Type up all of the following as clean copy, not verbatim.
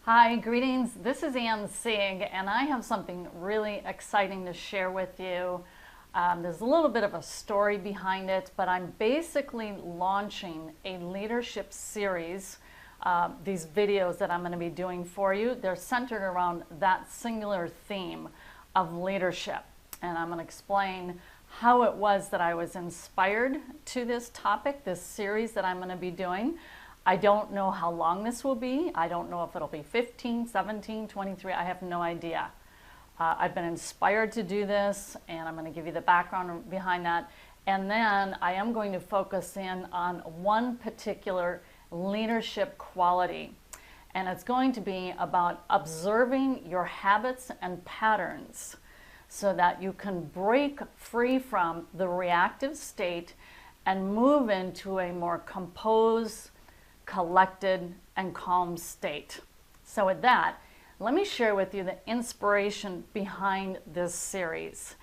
Hi, greetings. This is Sieg, and I have something really exciting to share with you. There's a little bit of a story behind it, but I'm basically launching a leadership series. These videos that I'm going to be doing for you, they're centered around that singular theme of leadership. And I'm going to explain how it was that I was inspired to this topic, this series that I'm going to be doing. I don't know how long this will be. I don't know if it'll be 15, 17, 23. I have no idea. I've been inspired to do this, and I'm going to give you the background behind that. And then I am going to focus in on one particular leadership quality. And it's going to be about observing your habits and patterns so that you can break free from the reactive state and move into a more composed, collected, and calm state. So with that, let me share with you the inspiration behind this series.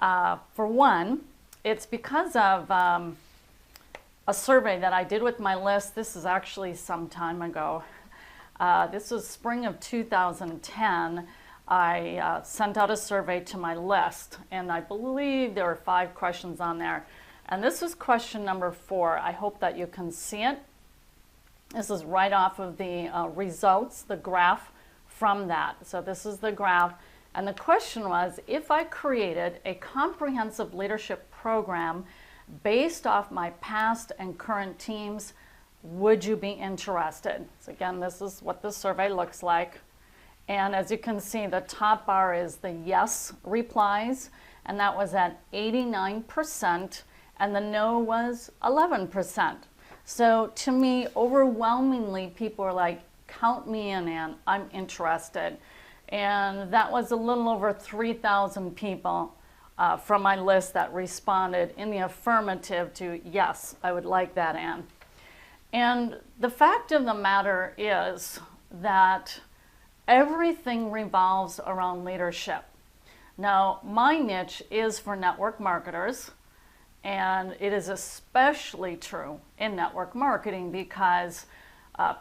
For one, it's because of a survey that I did with my list. This is actually some time ago. This was spring of 2010. I sent out a survey to my list, and I believe there were 5 questions on there. And this was question number 4. I hope that you can see it. This is right off of the results, the graph from that. So this is the graph. And the question was, if I created a comprehensive leadership program based off my past and current teams, would you be interested? So again, this is what the survey looks like. And as you can see, the top bar is the yes replies, and that was at 89%, and the no was 11%. So to me, overwhelmingly, people are like, count me in, Ann, I'm interested. And that was a little over 3,000 people from my list that responded in the affirmative to, yes, I would like that, Ann. And the fact of the matter is that everything revolves around leadership. Now, my niche is for network marketers. And it is especially true in network marketing because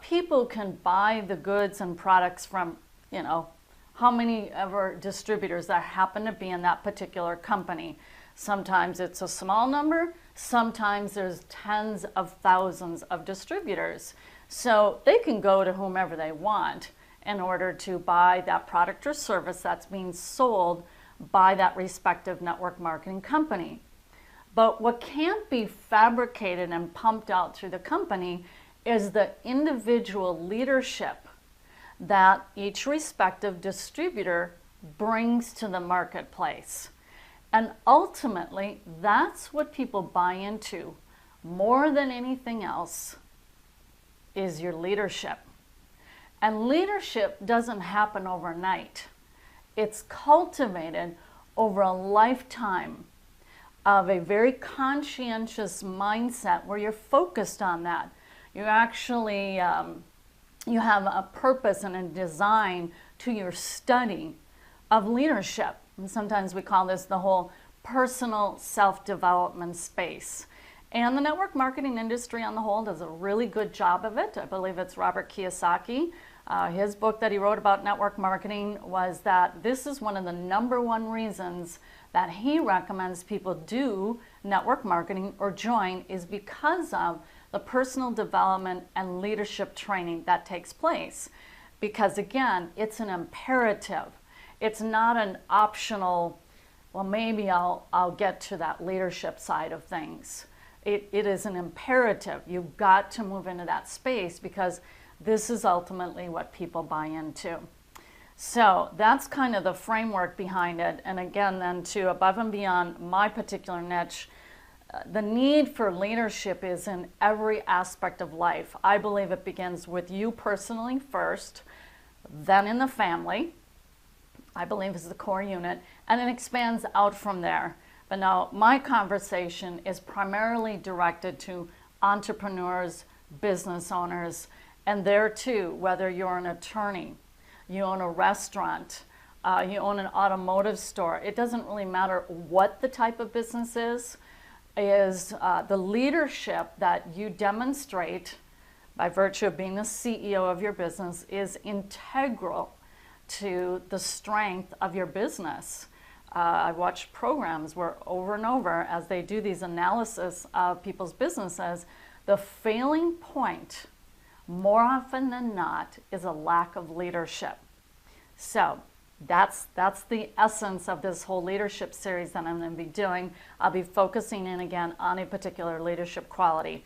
people can buy the goods and products from, how many ever distributors that happen to be in that particular company. Sometimes it's a small number, sometimes there's tens of thousands of distributors. So they can go to whomever they want in order to buy that product or service that's being sold by that respective network marketing company. But what can't be fabricated and pumped out through the company is the individual leadership that each respective distributor brings to the marketplace. And ultimately, that's what people buy into more than anything else is your leadership. And leadership doesn't happen overnight. It's cultivated over a lifetime of a very conscientious mindset where you're focused on that. You actually, you have a purpose and a design to your study of leadership. And sometimes we call this the whole personal self-development space. And the network marketing industry on the whole does a really good job of it. I believe it's Robert Kiyosaki. His book that he wrote about network marketing was that this is one of the #1 reasons that he recommends people do network marketing or join is because of the personal development and leadership training that takes place. Because again, it's an imperative. It's not an optional, well, maybe I'll get to that leadership side of things. It is an imperative. You've got to move into that space because this is ultimately what people buy into. So that's kind of the framework behind it. And again, then to above and beyond my particular niche, the need for leadership is in every aspect of life. I believe it begins with you personally first, then in the family, I believe is the core unit, and it expands out from there. But now my conversation is primarily directed to entrepreneurs, business owners, and there too, whether you're an attorney, you own a restaurant, you own an automotive store, it doesn't really matter what the type of business is the leadership that you demonstrate by virtue of being the CEO of your business, is integral to the strength of your business. I watch programs where over and over, as they do these analysis of people's businesses, the failing point, more often than not, is a lack of leadership. So that's the essence of this whole leadership series that I'm going to be doing. I'll be focusing in again on a particular leadership quality.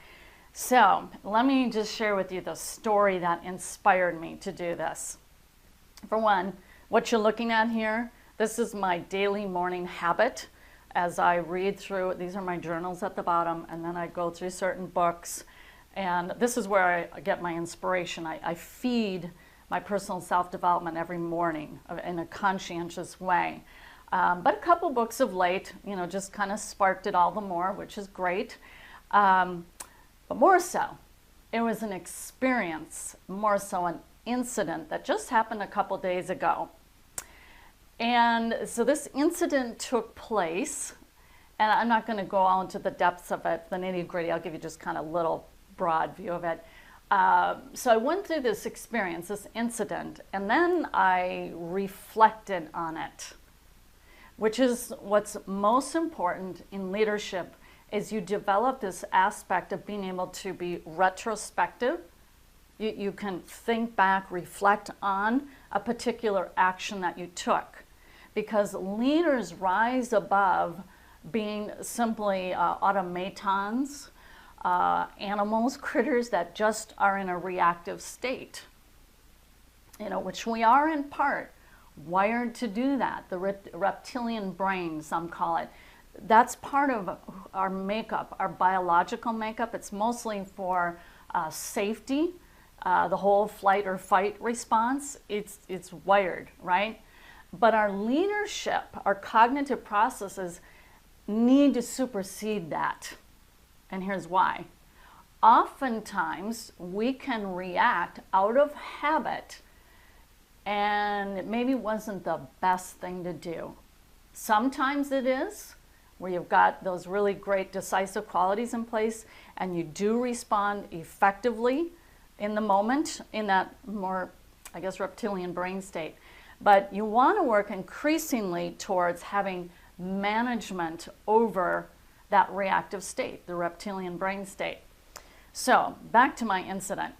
So let me just share with you the story that inspired me to do this. For one, what you're looking at here, this is my daily morning habit as I read through. These are my journals at the bottom, and then I go through certain books. And this is where I get my inspiration. I feed my personal self-development every morning in a conscientious way. But a couple books of late, just kind of sparked it all the more, which is great. But more so, it was an experience, more so an incident that just happened a couple days ago. And so this incident took place, and I'm not going to go all into the depths of it, the nitty-gritty. I'll give you just kind of a little broad view of it. So I went through this experience, this incident, and then I reflected on it, which is what's most important in leadership, is you develop this aspect of being able to be retrospective. You can think back, reflect on a particular action that you took, because leaders rise above being simply automatons, animals, critters that just are in a reactive state, which we are in part wired to do that. The reptilian brain, some call it. That's part of our makeup, our biological makeup. It's mostly for safety, the whole flight or fight response. It's wired, right? But our leadership, our cognitive processes need to supersede that. And here's why. Oftentimes, we can react out of habit, and it maybe wasn't the best thing to do. Sometimes it is, where you've got those really great decisive qualities in place, and you do respond effectively in the moment, in that more, reptilian brain state. But you want to work increasingly towards having management over that reactive state, the reptilian brain state. So back to my incident.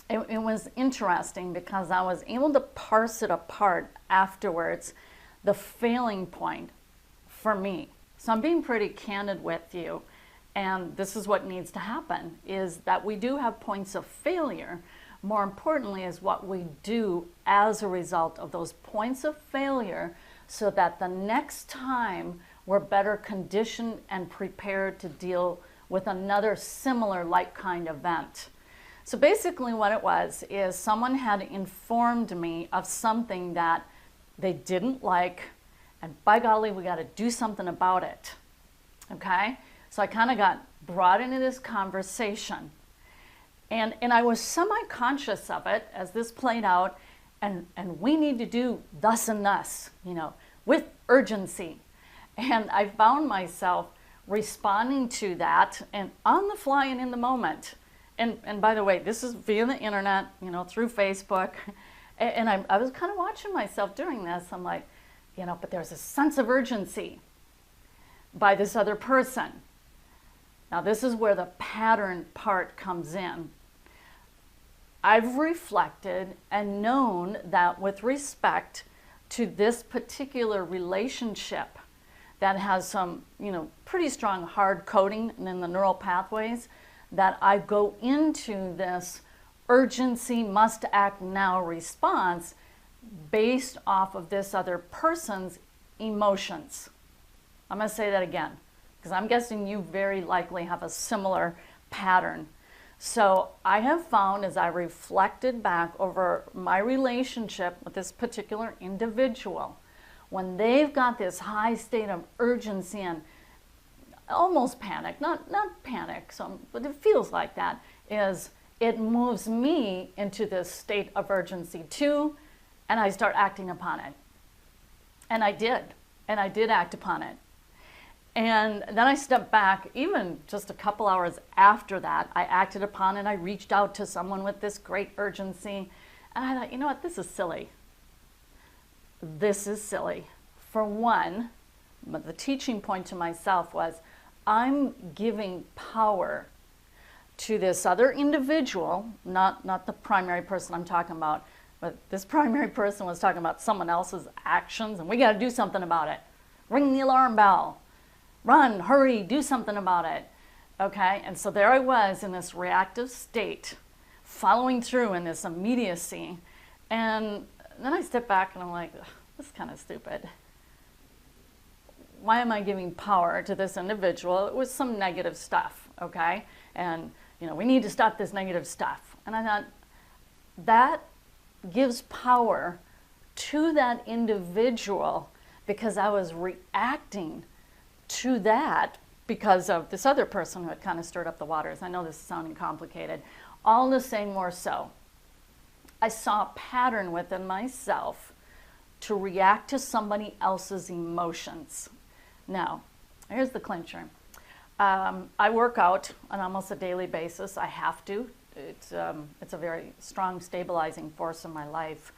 It was interesting because I was able to parse it apart afterwards, the failing point for me. So I'm being pretty candid with you, and this is what needs to happen, is that we do have points of failure. More importantly is what we do as a result of those points of failure, so that the next time we're better conditioned and prepared to deal with another similar like kind event. So basically what it was is someone had informed me of something that they didn't like, and by golly, we got to do something about it. Okay? So I kind of got brought into this conversation. And I was semi-conscious of it as this played out, and we need to do thus and thus, with urgency. And I found myself responding to that, and on the fly and in the moment. And by the way, this is via the internet, through Facebook. And I was kind of watching myself doing this. I'm like, but there's a sense of urgency by this other person. Now, this is where the pattern part comes in. I've reflected and known that with respect to this particular relationship that has some, pretty strong hard coding in the neural pathways, that I go into this urgency, must act now response based off of this other person's emotions. I'm going to say that again, because I'm guessing you very likely have a similar pattern. So I have found, as I reflected back over my relationship with this particular individual, when they've got this high state of urgency and almost panic, not panic, but it feels like that, is it moves me into this state of urgency too, and I start acting upon it. And I did act upon it. And then I stepped back, even just a couple hours after that, I acted upon it. I reached out to someone with this great urgency. And I thought, you know what, this is silly. This is silly. For one, but the teaching point to myself was, I'm giving power to this other individual, not the primary person I'm talking about, but this primary person was talking about someone else's actions, and we got to do something about it. Ring the alarm bell. Run, hurry, do something about it. Okay, and so there I was in this reactive state, following through in this immediacy. And then I stepped back and I'm like, this is kind of stupid. Why am I giving power to this individual? It was some negative stuff, okay? And, we need to stop this negative stuff. And I thought, that gives power to that individual because I was reacting to that because of this other person who had kind of stirred up the waters. I know this is sounding complicated. All to say more so, I saw a pattern within myself to react to somebody else's emotions. Now, here's the clincher. I work out on almost a daily basis. I have to. It's a very strong stabilizing force in my life.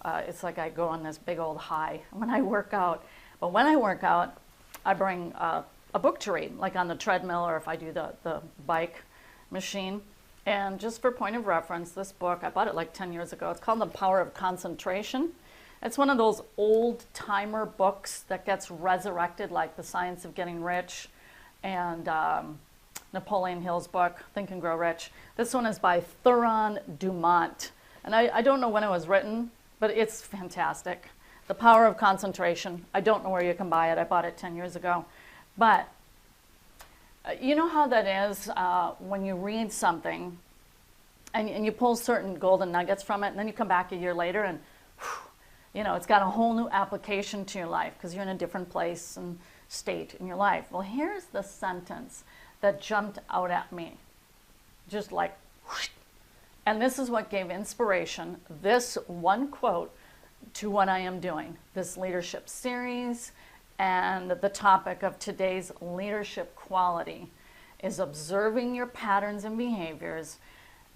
It's like I go on this big old high when I work out. But when I work out, I bring a book to read, like on the treadmill or if I do the bike machine. And just for point of reference, this book, I bought it like 10 years ago. It's called The Power of Concentration. It's one of those old timer books that gets resurrected, like The Science of Getting Rich and Napoleon Hill's book, Think and Grow Rich. This one is by Thuron Dumont. And I don't know when it was written, but it's fantastic. The Power of Concentration. I don't know where you can buy it. I bought it 10 years ago. But you know how that is when you read something and you pull certain golden nuggets from it, and then you come back a year later and it's got a whole new application to your life because you're in a different place and state in your life. Well, here's the sentence that jumped out at me, just like, whoosh. And this is what gave inspiration, this one quote, to what I am doing, this leadership series. And the topic of today's leadership quality is observing your patterns and behaviors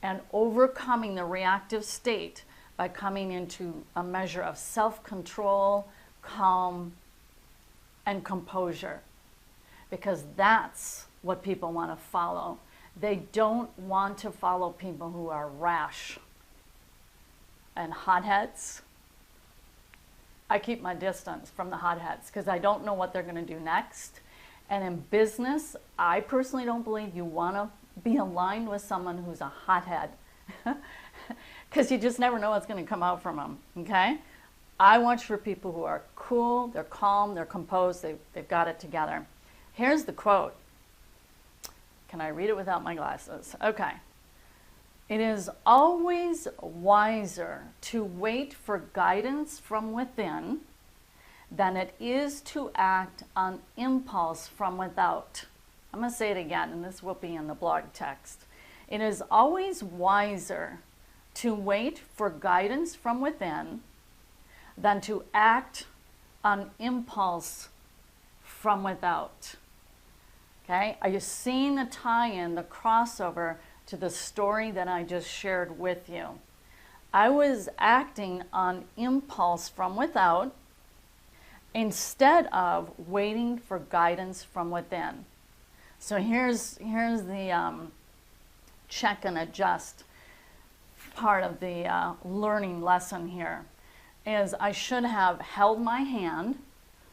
and overcoming the reactive state by coming into a measure of self-control, calm, and composure. Because that's what people want to follow. They don't want to follow people who are rash and hotheads. I keep my distance from the hotheads because I don't know what they're going to do next. And in business, I personally don't believe you want to be aligned with someone who's a hothead because you just never know what's going to come out from them, okay? I watch for people who are cool, they're calm, they're composed, they've got it together. Here's the quote. Can I read it without my glasses? Okay. It is always wiser to wait for guidance from within than it is to act on impulse from without. I'm going to say it again, and this will be in the blog text. It is always wiser to wait for guidance from within than to act on impulse from without. Okay? Are you seeing the tie-in, the crossover to the story that I just shared with you? I was acting on impulse from without instead of waiting for guidance from within. So here's the check and adjust part of the learning lesson here. Is I should have held my hand,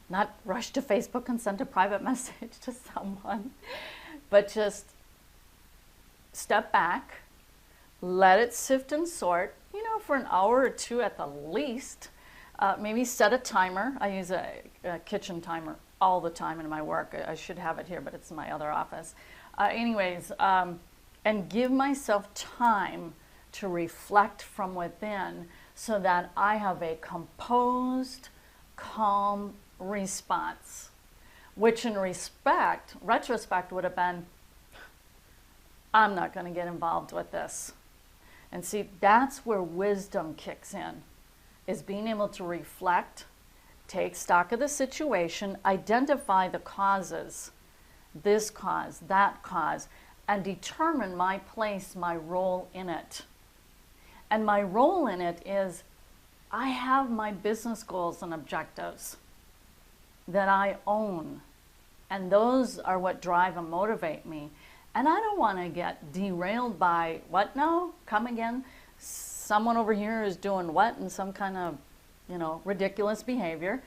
not rushed to Facebook and sent a private message to someone, but just step back, let it sift and sort, for an hour or two at the least. Maybe set a timer. I use a kitchen timer all the time in my work. I should have it here, but it's in my other office. And give myself time to reflect from within so that I have a composed, calm response, which in retrospect would have been, I'm not going to get involved with this. And see, that's where wisdom kicks in, is being able to reflect take stock of the situation, identify the causes, this cause, that cause, and determine my place, my role in it. And my role in it is I have my business goals and objectives that I own. And those are what drive and motivate me. And I don't want to get derailed by, what now? Come again? Someone over here is doing what in some kind of, ridiculous behavior.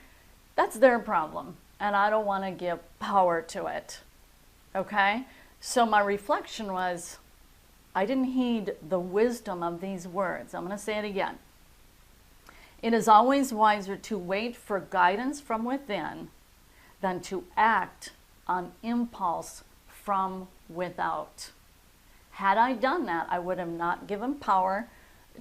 That's their problem. And I don't want to give power to it. Okay? So my reflection was, I didn't heed the wisdom of these words. I'm going to say it again. It is always wiser to wait for guidance from within than to act on impulse from without. Had I done that, I would have not given power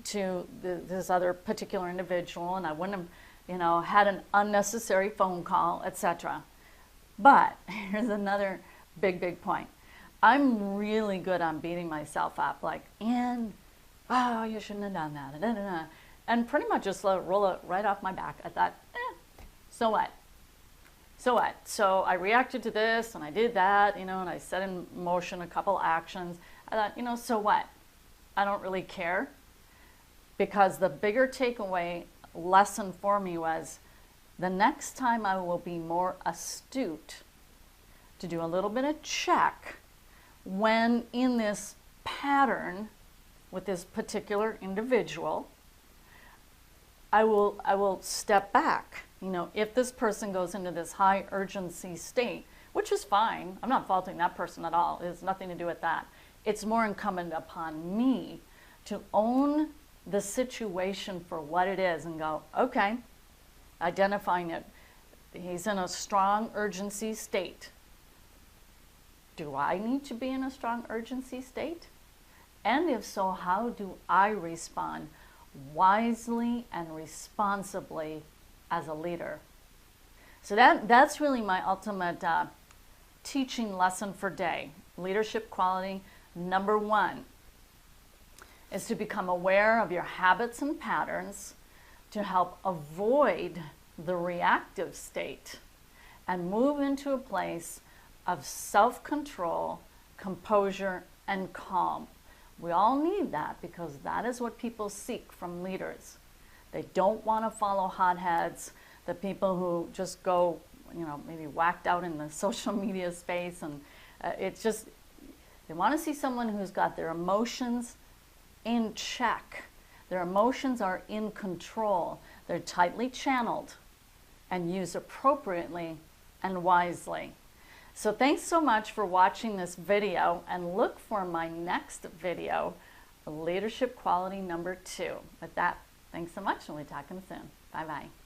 to this other particular individual, and I wouldn't have, had an unnecessary phone call, etc. But here's another big point. I'm really good on beating myself up, like, and, oh, you shouldn't have done that, da, da, da. And pretty much just roll it right off my back. I thought, so what? So what? So I reacted to this, and I did that, and I set in motion a couple actions. I thought, so what? I don't really care. Because the bigger takeaway lesson for me was, the next time I will be more astute to do a little bit of check when in this pattern with this particular individual. I will step back. If this person goes into this high urgency state, which is fine, I'm not faulting that person at all. It has nothing to do with that. It's more incumbent upon me to own the situation for what it is and go, okay, identifying it. He's in a strong urgency state. Do I need to be in a strong urgency state? And if so, how do I respond wisely and responsibly as a leader? So that's really my ultimate teaching lesson for day. Leadership quality number 1 is to become aware of your habits and patterns to help avoid the reactive state and move into a place of self-control, composure, and calm. We all need that because that is what people seek from leaders. They don't want to follow hotheads, the people who just go, maybe whacked out in the social media space. And it's just, they want to see someone who's got their emotions in check. Their emotions are in control. They're tightly channeled and used appropriately and wisely. So thanks so much for watching this video, and look for my next video, leadership quality number 2. With that, thanks so much, and we'll be talking soon. Bye-bye.